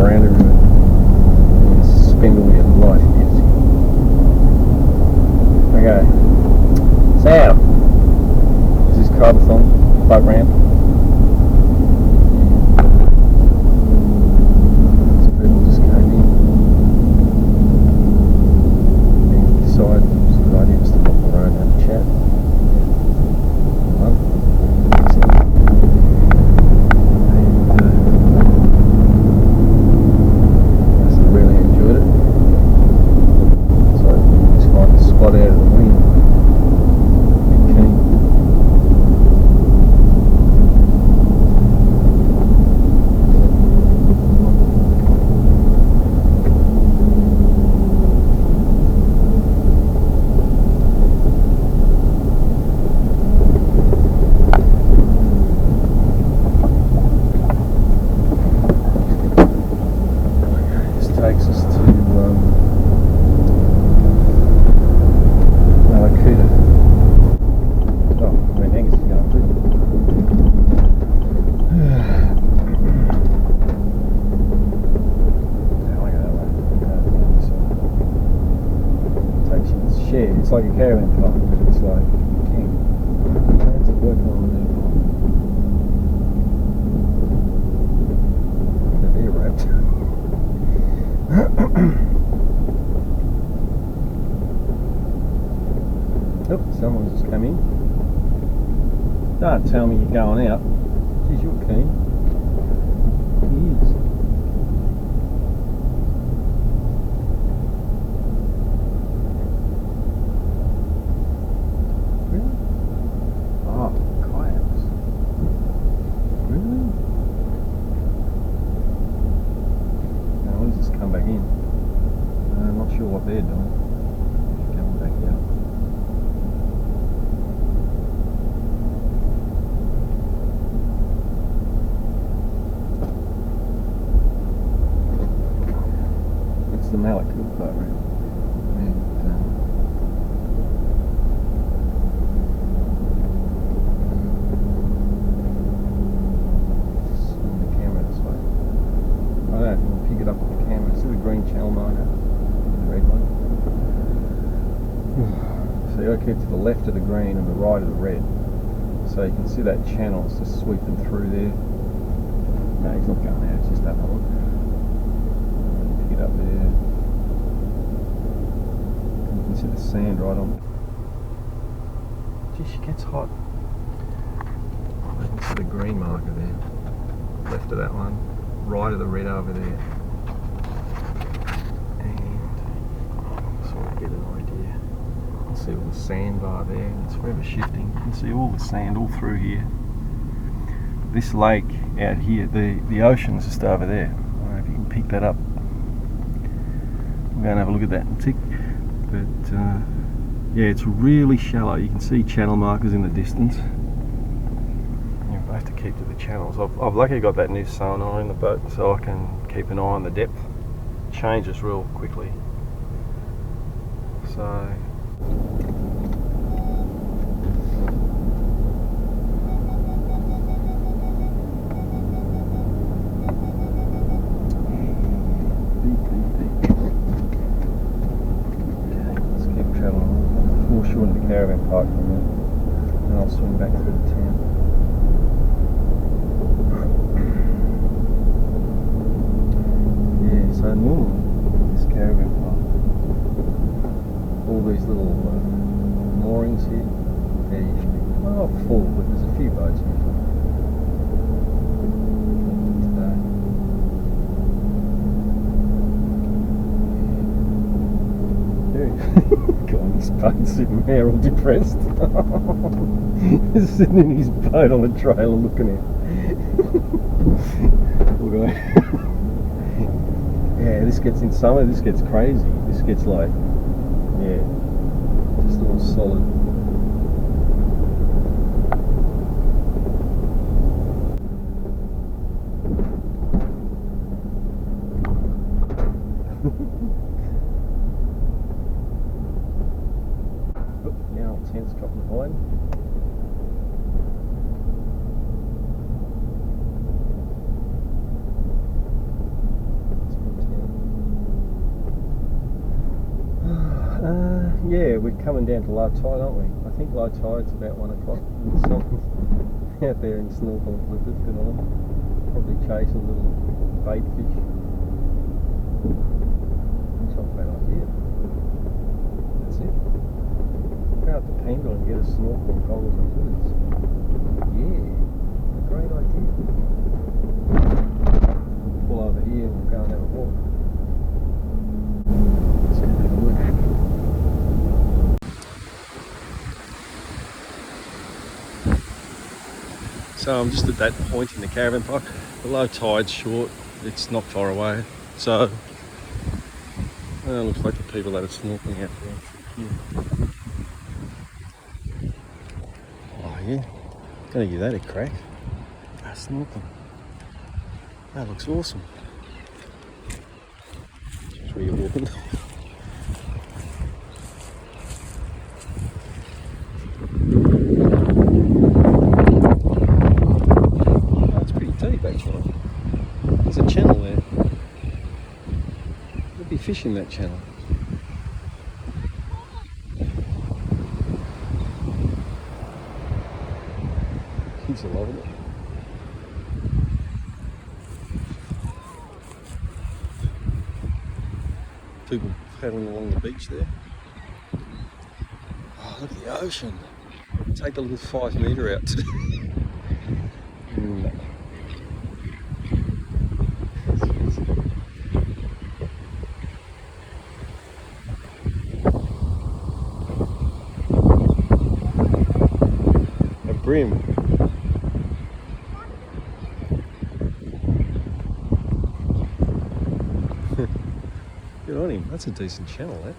around everywhere. You spend all your life using. Okay. Sam! Is this carbathon boat ramp? Some people just came in. And decided it was a good idea just to walk the road and have a chat. Takes us to Mallacoota. Oh, where Angus is going too. Now I go that way. Takes you to the shed. It's like a caravan park, but it's like king. That's a work on there. They're wrapped. Oh, someone's just come in. Don't tell me you're going out. Geez, you're keen. He is. Really? Oh, kayaks. Really? Now, let's just come back in. I'm not sure what they're doing. Coming back out. It's the Mallacoota boat ramp. And just swing the camera this way. I don't know if you can pick it up with the camera. See the green channel marker? Red one. So you got to keep to the left of the green and the right of the red. So you can see that channel, it's just sweeping through there. No, he's not going out, it's just having a look. Pick it up there. You can see the sand right on. Gee, she gets hot. You can see the green marker there. Left of that one, right of the red over there. Get an idea. You can see all the sandbar there, it's forever shifting. You can see all the sand all through here. This lake out here, the ocean's just over there. I don't know if you can pick that up. We're going to have a look at that in a tick. But yeah, it's really shallow. You can see channel markers in the distance. You have to keep to the channels. I've luckily got that new sonar in the boat, so I can keep an eye on the depth. It changes real quickly. So deep. Okay, let's keep travelling. I'll foreshore into the caravan park for a minute, and I'll swing back through the town. Yeah, so normally this caravan park, all these little moorings here, they're usually, well, not full, but there's a few boats here. God, this boat's sitting there all depressed. He's sitting in his boat on the trailer looking at him. Yeah, this gets in summer, this gets crazy. This gets like, yeah, just all solid. Oh, now tent's got behind. Yeah, we're coming down to low tide, aren't we? I think low tide's about 1 o'clock. And someone's out there in snorkel and flippers, good on them. Probably chasing a little bait fish. That's not a bad idea. That's it. Go out to Pendle and get a snorkel and goggles and flippers. Yeah, a great idea. We'll pull over here and we'll go and have a walk. Let's go have a look. So I'm just at that point in the caravan park. The low tide's short, it's not far away. So looks like the people that are snorkeling out there. Yeah. Oh yeah, gonna give that a crack. Snorkeling. That looks awesome. Just where you're walking. Actually, there's a channel there. There'll be fish in that channel. Kids are loving it. People paddling along the beach there. Oh, look at the ocean. Take the little 5 metre out today. Brim. Good on him. That's a decent channel, that.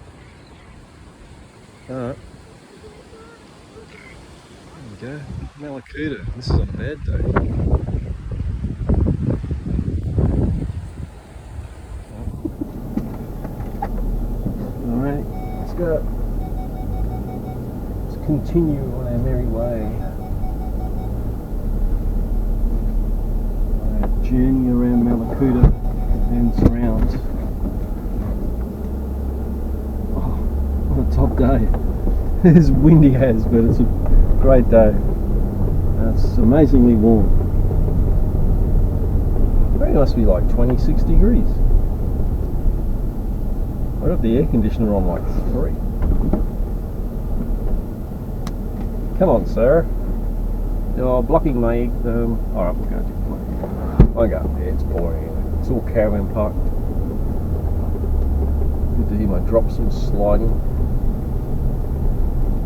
Alright. There we go. Mallacoota. This is on a bad day. Alright, let's go. Let's continue on our merry way. Journey around Mallacoota and surrounds. Oh, what a top day. It's windy as, but it's a great day. It's amazingly warm. I think it must be like 26 degrees. I got the air conditioner on like 3. Come on, Sarah. You're blocking my... Alright, we'll go to I go, yeah, it's boring. It's all caravan park. Good to hear my drops all sliding.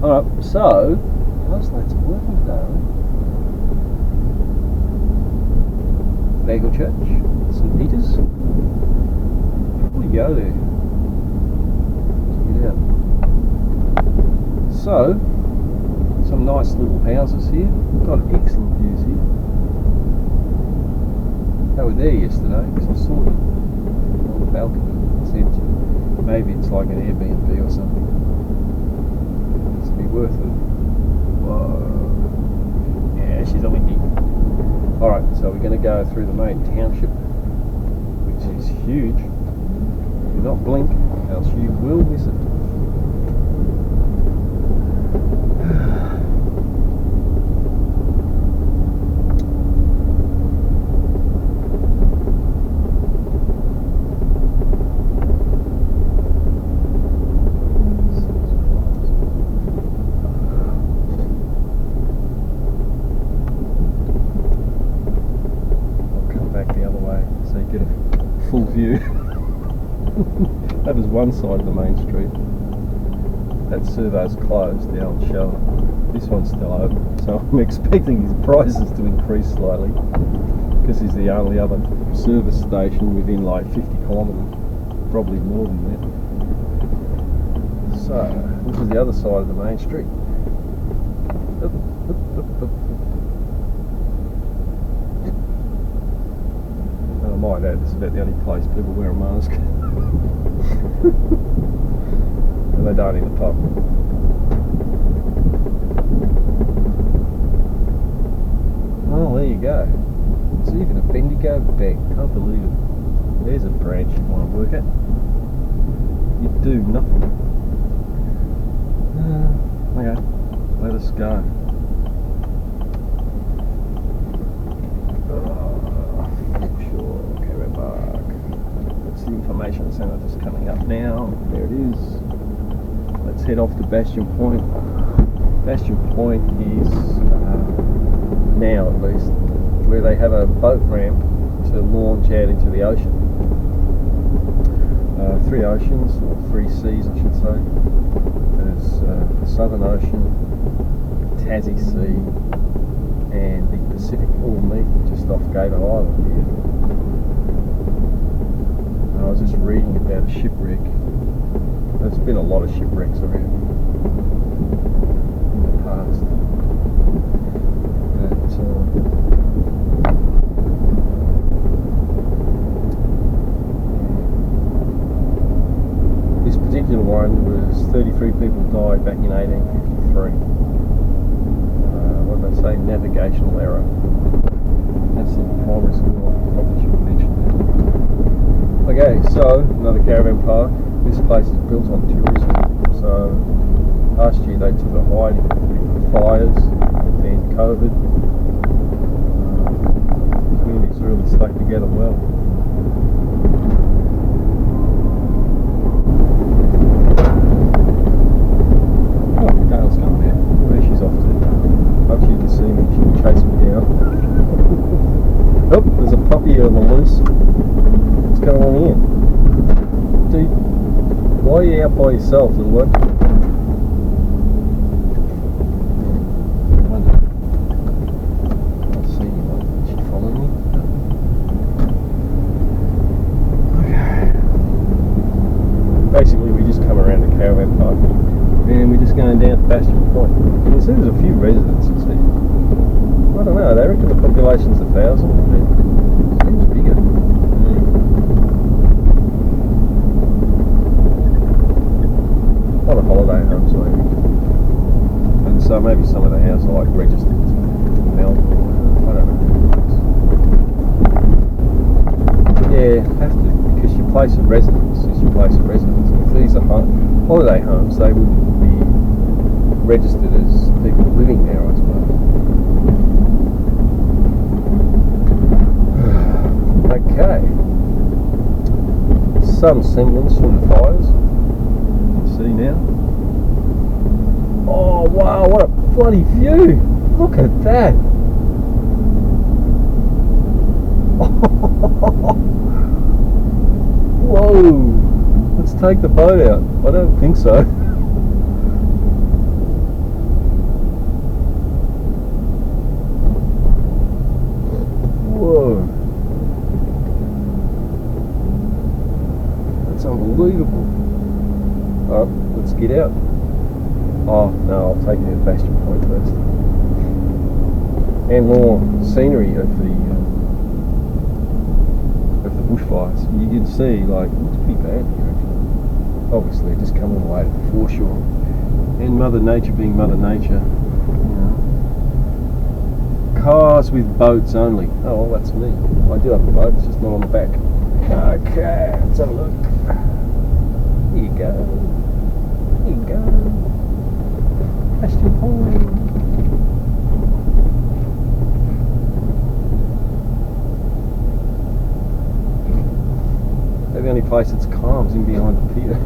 Alright, so, last night's working today. Bagel Church, St. Peter's. Before you go there, check it out. So, some nice little houses here. Got excellent views here. They were there yesterday because I saw them on the balcony. I said maybe it's like an Airbnb or something. It's be worth it. Whoa. Yeah, she's a windy. Alright, so we're going to go through the main township, which is huge. Do not blink, else you will miss it. Full view. That was one side of the main street. That servo's closed, the old show. This one's still open, so I'm expecting his prices to increase slightly because he's the only other service station within like 50 kilometres, probably more than that. So, this is the other side of the main street. Up, up, up, up. I might add, this is about the only place people wear a mask. And they don't in the pub. Oh, there you go. It's even a Bendigo bank. Can't believe it. There's a branch you want to work at. You do nothing. go. Sure, Caravan Park. That's the information centre just coming up now. There it is. Let's head off to Bastion Point. Bastion Point is, now at least, where they have a boat ramp to launch out into the ocean. 3 oceans, or 3 seas I should say. There's the Southern Ocean, Tassie Sea, and the Pacific all meet just off Gable Island here. And I was just reading about a shipwreck. There's been a lot of shipwrecks around in the past. This particular one was 33 people died back in 1853. What did they say? Navigational error. That's the primary school. I probably should mention that. Okay, so another caravan park. This place is built on tourism. So last year they took a hiding with fires and then COVID. Communities really stuck together well. Oh, Dale's coming out. Where she's off to? Hope she didn't see me. She can chase me down. Oh, there's a puppy on the loose. What's going on here? Dude, why are you out by yourself, little one? I'll see you, mate. Is she following me? Okay. Basically, we just come around the caravan park and we're just going down to Bastion Point. You can see there's a few residences here. I don't know, they reckon the population's 1,000. It seems bigger. A lot of holiday homes, maybe. And so maybe some of the houses are like registered to Melbourne. I don't know. Yeah, have to, because your place of residence is your place of residence. If these are holiday homes, they wouldn't be registered as people living there, I suppose. Okay. Some semblance from the fires. See now. Oh wow, what a bloody view! Look at that! Whoa! Let's take the boat out. I don't think so. Whoa! That's unbelievable. Alright, let's get out. Oh no, I'll take you to Bastion Point first. And more scenery of the bushfires. You can see, like, it's pretty bad here actually. Obviously, just coming away to the foreshore. And Mother Nature being Mother Nature. You know. Cars with boats only. Oh well, that's me. I do have a boat, it's just not on the back. Okay, let's have a look. Here you go. Here you go. Bastion Point. The only place that's calm is in behind the pier.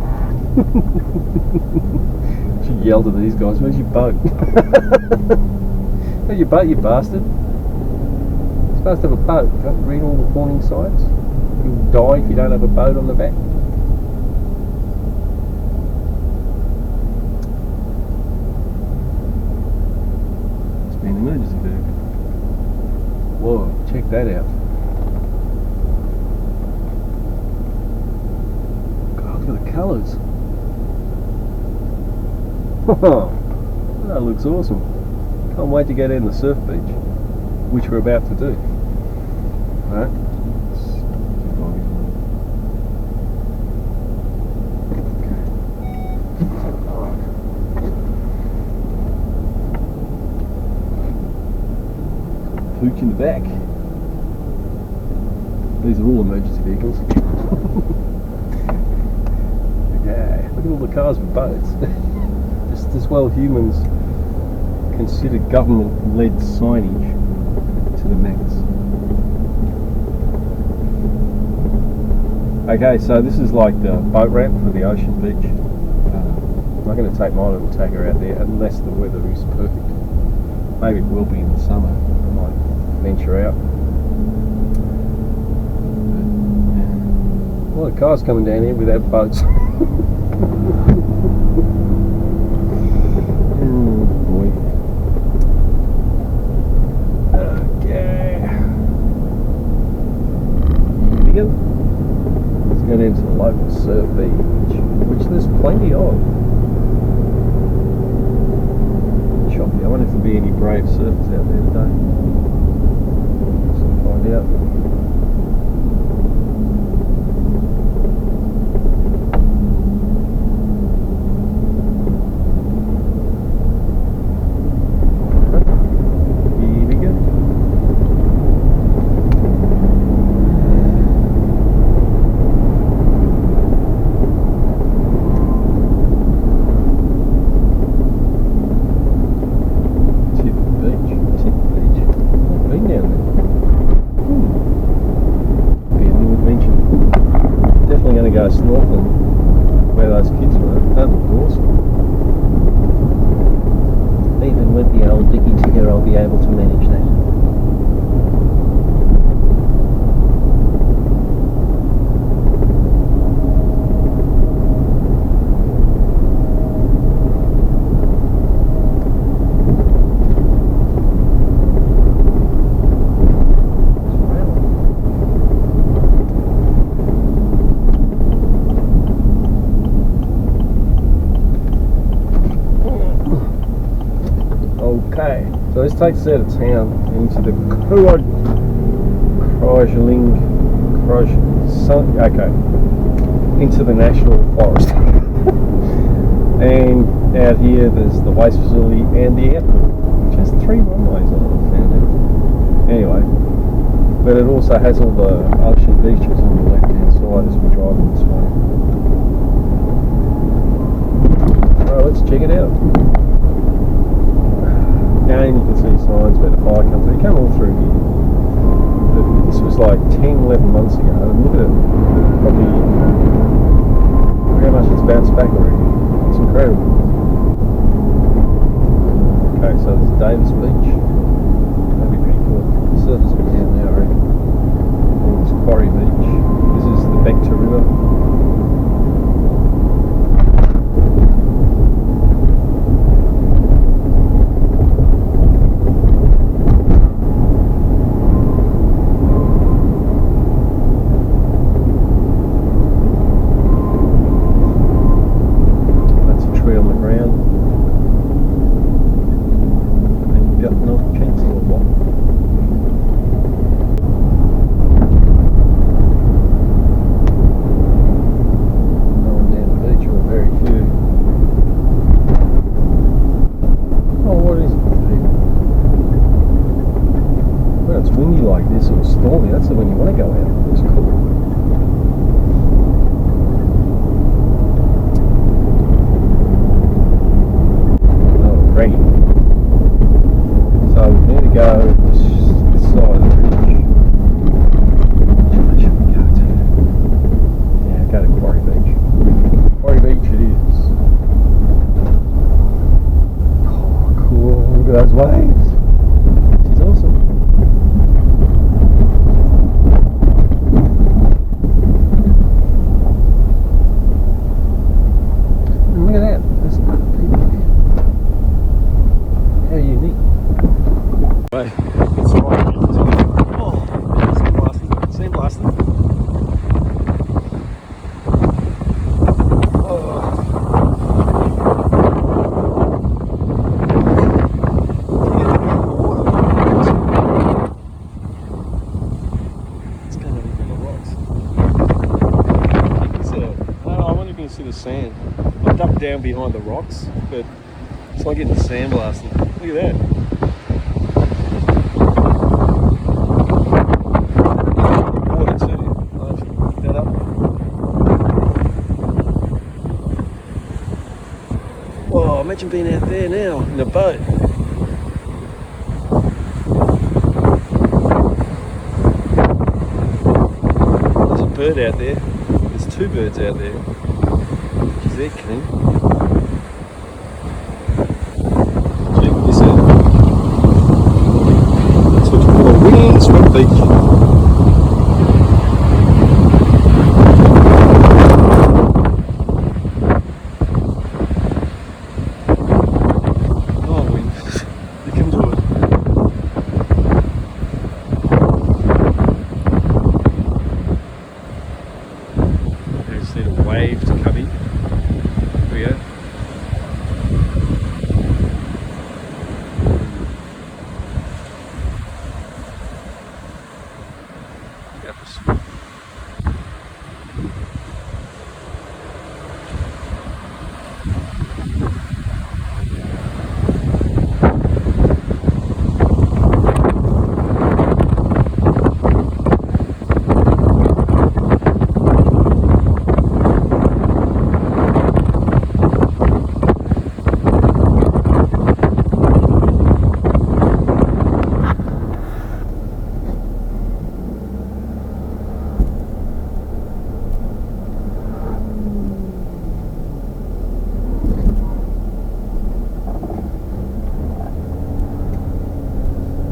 She yelled at these guys, where's your boat? Where's your boat, you bastard? You're supposed to have a boat. Don't read all the warning signs. You'll die if you don't have a boat on the back. Emergency vehicle. Whoa, check that out. God, look at the colours. That looks awesome. Can't wait to go down the surf beach, which we're about to do. Alright. Pooch in the back. These are all emergency vehicles. Okay, look at all the cars with boats. Just as well humans considered government-led signage to the max. Okay, so this is like the boat ramp for the ocean beach. I'm not going to take my little tagger out there unless the weather is perfect. Maybe it will be in the summer. I might venture out. A lot of cars coming down here without boats. Oh boy. Okay. Here we go. Let's go down to the local surf beach, which there's plenty of. Choppy. I wonder if there'll be any brave surfers out there today. Let's find out. Go snorkeling where those kids were. That looked awesome. Even with the old dicky ticker, I'll be able to manage that. Okay, so this takes us out of town into the into the national forest. And out here there's the waste facility and the airport, which has 3 runways on it, I found out. Anyway, but it also has all the ocean beaches on the left hand side as we're driving this way. Alright, let's check it out. Again, you can see signs where the fire comes through. You come all through here. But this was like 10, 11 months ago. And look at it. Probably look how much it's bounced back already. It's incredible. Okay, so there's Davis Beach. That'd be pretty cool. The surface will be down there, I reckon. And there's Quarry Beach. This is the Vector River. Like this or stormy, that's the one you want to go out. It's cool. Oh, great. So we need to go this side of the bridge. Which should we go to? Yeah, go to Quarry Beach. Quarry Beach it is. Oh, cool. Look at those waves. She's awesome. Look at that, there's people here. How unique. Right, it's right. Oh, sandblasting. Oh. It's kind of in the rocks. I wonder if you can see the sand. I ducked down behind the rocks, but it's like getting sandblasted. Look at that. Water too. I don't know if you can pick that up. Oh, imagine being out there now in a boat. bird out there. There's two birds out there. Because they're keen. Check this out. That's what you call a windswept beach. Wave to come in. Here we go.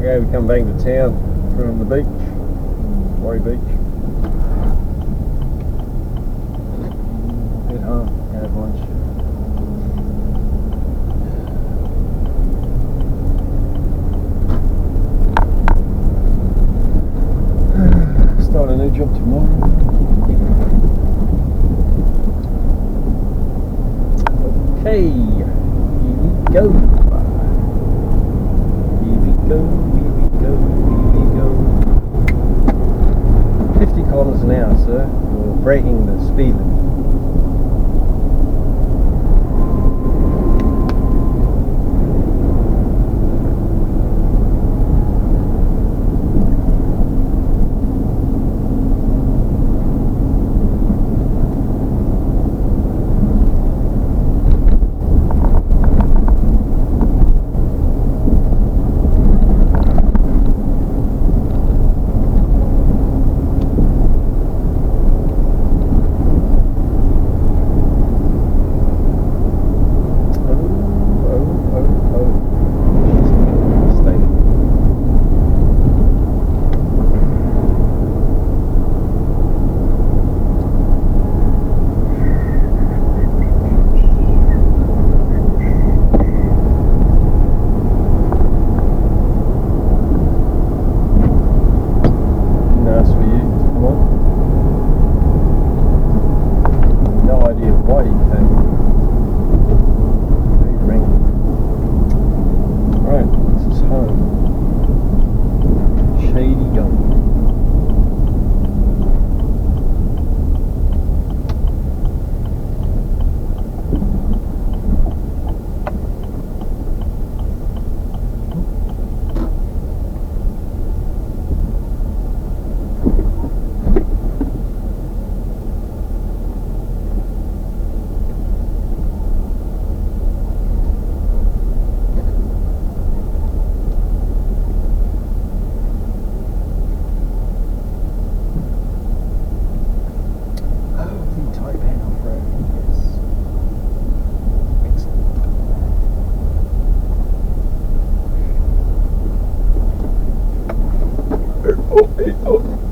Okay, we come back to town from the beach, Warry Beach. Head home, have lunch. Start a new job tomorrow. Okay, here we go. Here we go. 50 kilometers an hour, sir. We're breaking the speed limit. Oh.